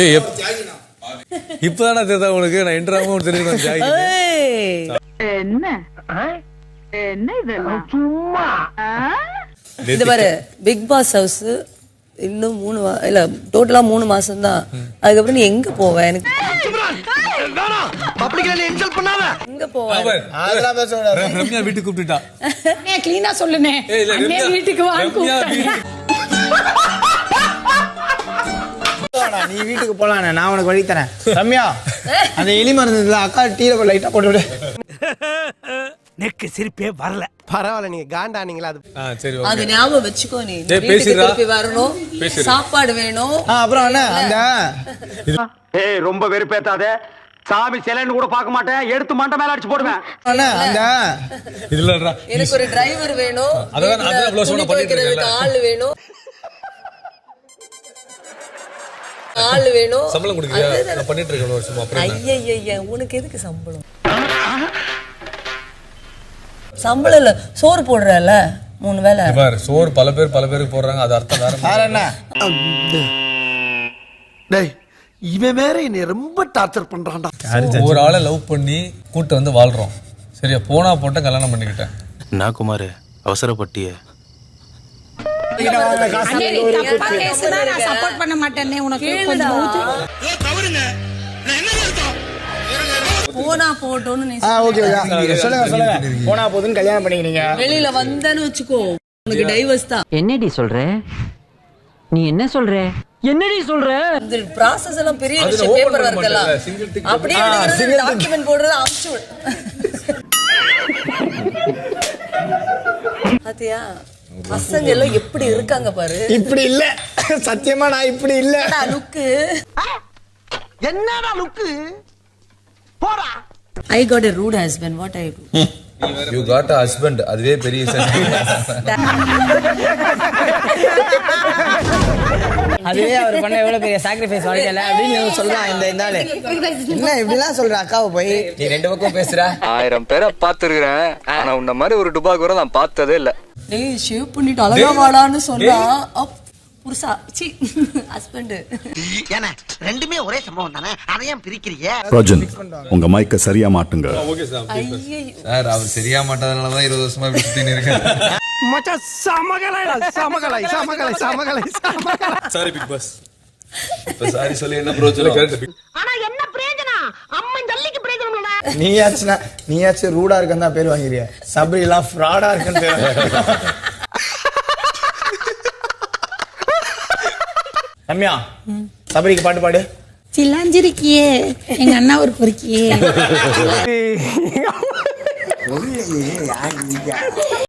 ஏய் இப்பதானே தெரியுதா உனக்கு? நான் இன்ட்ராவும் தெரிஞ்சுக்கணும் தியாகி. என்ன என்ன இதெல்லாம் சும்மா இது பாரு, பிக் பாஸ் ஹவுஸ் இன்னும் 3 இல்ல டோட்டலா 3 மாசம் தான். அதுக்கப்புறம் நீ எங்க போவ? எனக்கு எங்க போவ? ரம்யா வீட்டுக்கு கூப்பிட்டுட்டா. கிளீனா சொல்லுனே அண்ணே வீட்டுக்கு வா நீ வீட்டுக்கு போலாம், நான் உனக்கு வழி தரேன். ரம்யா, அந்த எலி மருந்து அக்கா டீல லைட்டா போட்டு விடு. நெக்கு சிரிப்பே வரல. பரவாயில்ல, நீங்க காண்டானீங்களா? சரி, அது ஞாபகம் வச்சுக்கோ. நீ வீட்டுக்கு திருப்பி வரணும், சாப்பாடு வேணும். அப்புறம் என்ன அந்த ஏய் ரொம்ப வெறுப்பேத்தாதே. சாமி சிலைன்னு கூட பார்க்க மாட்டேன், எடுத்து மண்டை மேல அடிச்சு போடுவேன். அந்த இதுலடா எனக்கு ஒரு டிரைவர் வேணும், அதான் ப்ளஸ் ஒண்ணு பண்ணிட்டு இருக்கேன்ல. ஆள் வேணும், ஆள் வேணும். சம்பளம் கொடுக்கறியா? நான் பண்ணிட்டு இருக்கேன் ஒரு வருஷமா. அப்புறம் ஐயய்ய, உனக்கு எதுக்கு சம்பளம்? சம்பளம் இல்ல, சோறு போடுறல 3 வேளை. பாரு, சோறு பல பேருக்கு போடுறாங்க, அது அர்த்தம் வேற. வேற என்ன? டேய், இவன் வேற என்னை ரொம்ப டார்ச்சர் பண்றான்டா. ஒரு ஆளை லவ் பண்ணி கூட்டு வந்து வாழ்றோம். சரியா? போனா போட்ட கல்யாணம் பண்ணிக்கிட்டேன். நான் குமார் அவசரப்பட்டிய சப்போர்ட் பண்ண மாட்டேனே உனக்கு. கொஞ்சம் போனா போட்டோன்னு நீ சொல்லுங்க. போனா போதுன்னு கல்யாணம் பண்ணிக்கிறீங்க. வெளியில வந்தேன்னு வச்சுக்கோ, உனக்கு டைவர்ஸ் தான். என்னடி சொல்ற? நீ என்ன சொல்ற? என்னடி சொல்ற? இந்த process எல்லாம் பெரிய விஷயம். பேப்பர் வர்க் எல்லாம் அப்படியே டாக்குமெண்ட் போடுறது அம்சு. பாத்தியா பசங்க எல்லாம் எப்படி இருக்காங்க பாரு. இப்படி இல்ல, சத்தியமா நான் இப்படி இல்ல. லுக்கு என்னடா லுக்கு? போடா. I got a rude husband. What I do? You got a husband. அதுவே பெரிய அதுவே அவர் பண்ண எவ்வளவு பெரிய சாக்ரிஃபைஸ் வாழ்க்கையில அப்படின்னு சொல்றான். இந்த ஆளு என்ன இப்படிலாம் சொல்ற அக்காவை போய்? நீ 2 பக்கம் பேசுற. 1000 பேரை பாத்துருக்கேன், ஆனா உன்ன மாதிரி ஒரு டுபா கூட நான் பார்த்ததே இல்ல. டேய், ஷேவ் பண்ணிட்டு அழகா வாடான்னு சொன்னா புருஷா சி ஹஸ்பண்ட். ஏன்னா ரெண்டுமே ஒரே சம்பவம் தானே, அதையும் பிரிக்கிறீங்க. ரோஜன், உங்க மைக்க சரியா மாட்டுங்க. Okay sir. சார், அவர் சரியா மாட்டதனால தான் 20 வருஷமா இப்படி சுத்திட்டு இருக்கேன். மச்சான் சமகலை. Sorry big boss. இப்ப சாரி சொல்லி என்ன பிரயோஜனம்? ஆனா என்ன பிரயோஜனம்? அம்மன் ஜல்லிக்கு பிரயோஜனம் இல்ல. நீயாச்சும் ரூடா இருக்குன்னு தான் பேர் வாங்கிறிய. சபரி எல்லாம் ஃப்ராடா இருக்குன்னு பேர். ரம்யா, சபரிக்கு பாட்டு பாடு. சில்லாஞ்சிருக்கியே எங்க அண்ணா ஒரு பொறுக்கியே.